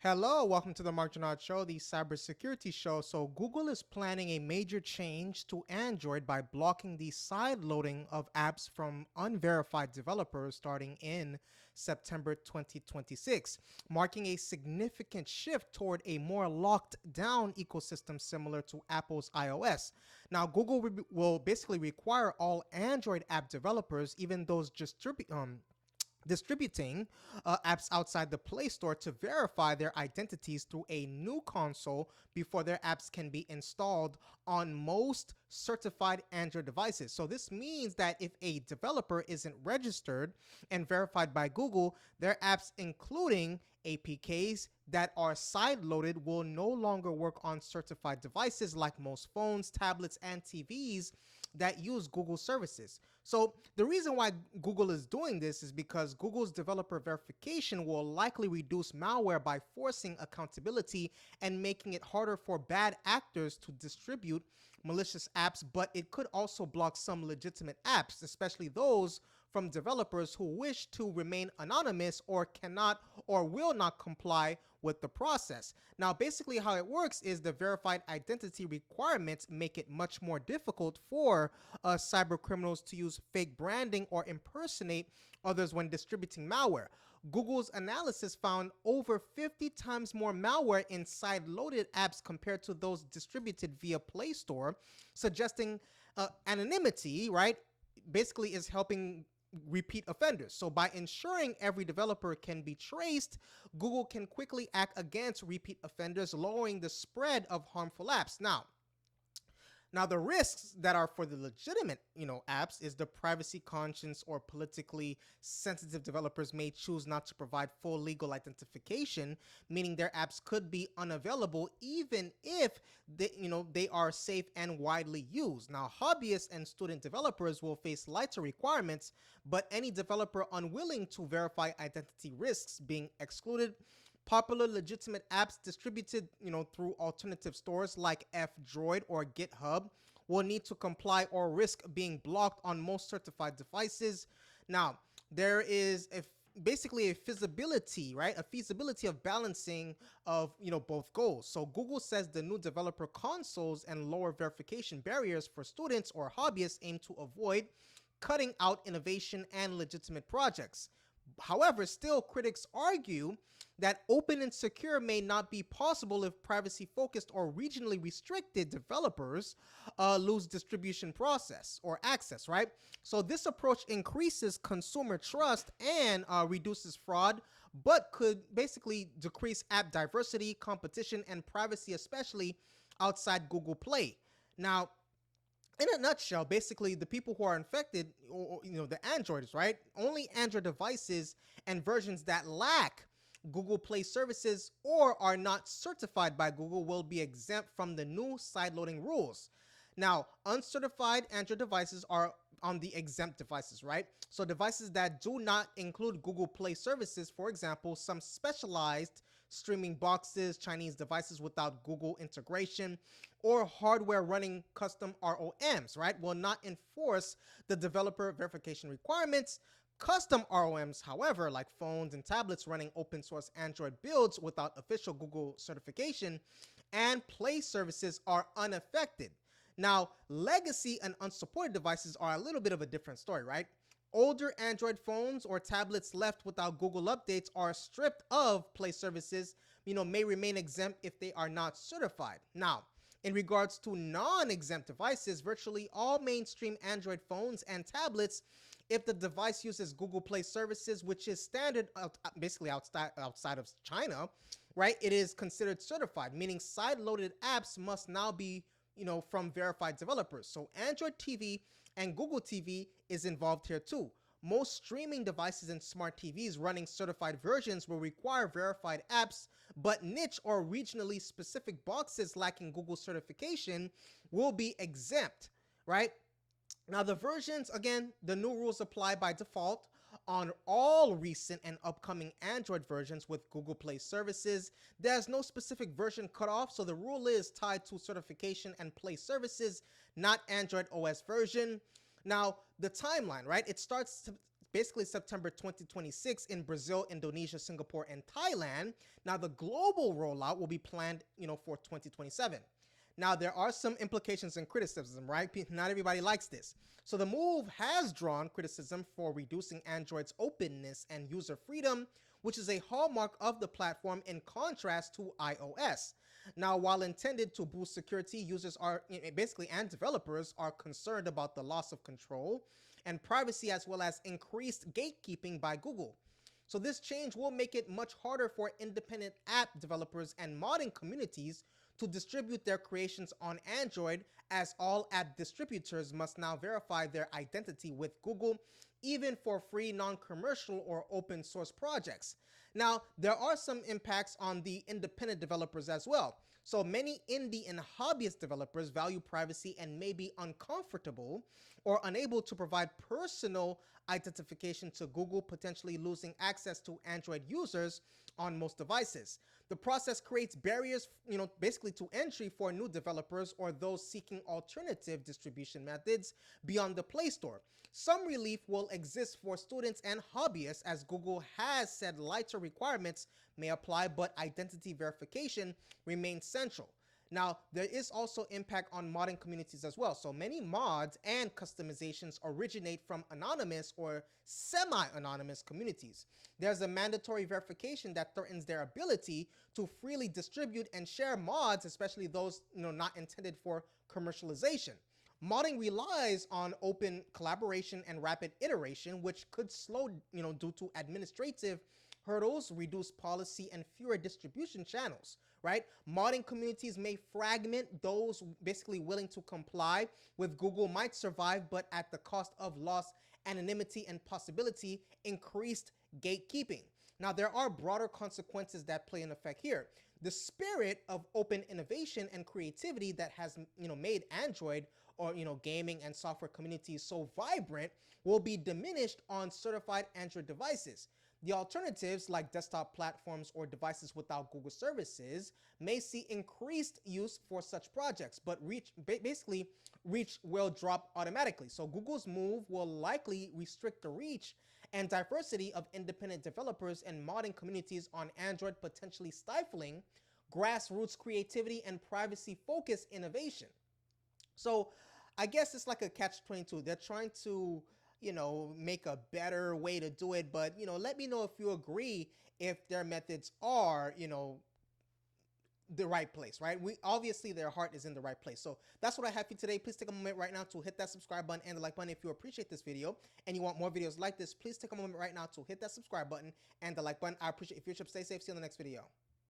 Hello, welcome to the Mark Janard Show, the cybersecurity show. So, Google is planning a major change to Android by blocking the side loading of apps from unverified developers starting in September 2026, marking a significant shift toward a more locked down ecosystem similar to Apple's iOS. Now, Google will basically require all Android app developers, even those distributing apps outside the Play Store to verify their identities through a new console before their apps can be installed on most certified Android devices. So this means that if a developer isn't registered and verified by Google, their apps, including APKs that are side-loaded, will no longer work on certified devices like most phones, tablets, and TVs that use Google services. So the reason why Google is doing this is because Google's developer verification will likely reduce malware by forcing accountability and making it harder for bad actors to distribute malicious apps, but it could also block some legitimate apps, especially those from developers who wish to remain anonymous or cannot or will not comply with the process. Now, basically, how it works is the verified identity requirements make it much more difficult for cyber criminals to use fake branding or impersonate others when distributing malware. Google's analysis found over 50 times more malware in side-loaded apps compared to those distributed via Play Store, suggesting anonymity, right, basically is helping repeat offenders. So by ensuring every developer can be traced, Google can quickly act against repeat offenders, lowering the spread of harmful apps. Now, the risks that are for the legitimate, apps is the privacy conscious or politically sensitive developers may choose not to provide full legal identification, meaning their apps could be unavailable even if they are safe and widely used. Now, hobbyists and student developers will face lighter requirements, but any developer unwilling to verify identity risks being excluded. Popular legitimate apps distributed, through alternative stores like F-Droid or GitHub will need to comply or risk being blocked on most certified devices. Now, there is basically a feasibility, right? A feasibility of balancing of, both goals. So Google says the new developer consoles and lower verification barriers for students or hobbyists aim to avoid cutting out innovation and legitimate projects. However, still critics argue that open and secure may not be possible if privacy focused or regionally restricted developers lose distribution process or access, right? So this approach increases consumer trust and reduces fraud, but could basically decrease app diversity, competition, and privacy, especially outside Google Play. Now, in a nutshell, basically the people who are infected, or the Androids, right? Only Android devices and versions that lack Google Play services or are not certified by Google will be exempt from the new sideloading rules. Now, uncertified Android devices are on the exempt devices, right? So devices that do not include Google Play services, for example, some specialized streaming boxes, Chinese devices without Google integration, or hardware running custom ROMs, right, will not enforce the developer verification requirements. Custom ROMs, however, like phones and tablets running open source Android builds without official Google certification and Play services are unaffected. Now, legacy and unsupported devices are a little bit of a different story, right? Older Android phones or tablets left without Google updates are stripped of Play services, may remain exempt if they are not certified. Now, in regards to non-exempt devices, virtually all mainstream Android phones and tablets, if the device uses Google Play services, which is standard basically outside of China, right, it is considered certified, meaning side-loaded apps must now be from verified developers. So Android TV and Google TV is involved here too. Most streaming devices and smart TVs running certified versions will require verified apps, but niche or regionally specific boxes lacking Google certification will be exempt, right? Now, the versions, again, the new rules apply by default on all recent and upcoming Android versions with Google Play services. There's no specific version cutoff, so the rule is tied to certification and Play services, not Android OS version. Now, the timeline, right? It starts basically September 2026 in Brazil, Indonesia, Singapore, and Thailand. Now, the global rollout will be planned, for 2027. Now, there are some implications and criticism, right? Not everybody likes this. So the move has drawn criticism for reducing Android's openness and user freedom, which is a hallmark of the platform in contrast to iOS. Now, while intended to boost security, users are basically and developers are concerned about the loss of control and privacy as well as increased gatekeeping by Google. So this change will make it much harder for independent app developers and modding communities to distribute their creations on Android, as all app distributors must now verify their identity with Google, even for free, non-commercial, or open source projects. Now, there are some impacts on the independent developers as well. So many indie and hobbyist developers value privacy and may be uncomfortable or unable to provide personal identification to Google, potentially losing access to Android users on most devices. The process creates barriers, basically to entry for new developers or those seeking alternative distribution methods beyond the Play Store. Some relief will exist for students and hobbyists, as Google has said lighter requirements may apply, but identity verification remains central. Now, there is also impact on modding communities as well. So many mods and customizations originate from anonymous or semi-anonymous communities. There's a mandatory verification that threatens their ability to freely distribute and share mods, especially those not intended for commercialization. Modding relies on open collaboration and rapid iteration, which could slow, due to administrative hurdles, reduce policy, and fewer distribution channels, right? Modding communities may fragment. Those basically willing to comply with Google might survive, but at the cost of lost anonymity and possibility increased gatekeeping. Now, there are broader consequences that play in effect here. The spirit of open innovation and creativity that has, made Android or, gaming and software communities so vibrant will be diminished on certified Android devices. The alternatives, like desktop platforms or devices without Google services, may see increased use for such projects, but reach will drop automatically. So Google's move will likely restrict the reach and diversity of independent developers and modding communities on Android, potentially stifling grassroots creativity and privacy-focused innovation. So I guess it's like a catch-22. They're trying to make a better way to do it. But, let me know if you agree, if their methods are, the right place, right? Obviously their heart is in the right place. So that's what I have for you today. Please take a moment right now to hit that subscribe button and the like button if you appreciate this video and you want more videos like this. Please take a moment right now to hit that subscribe button and the like button. I appreciate your viewership. Stay safe. See you in the next video.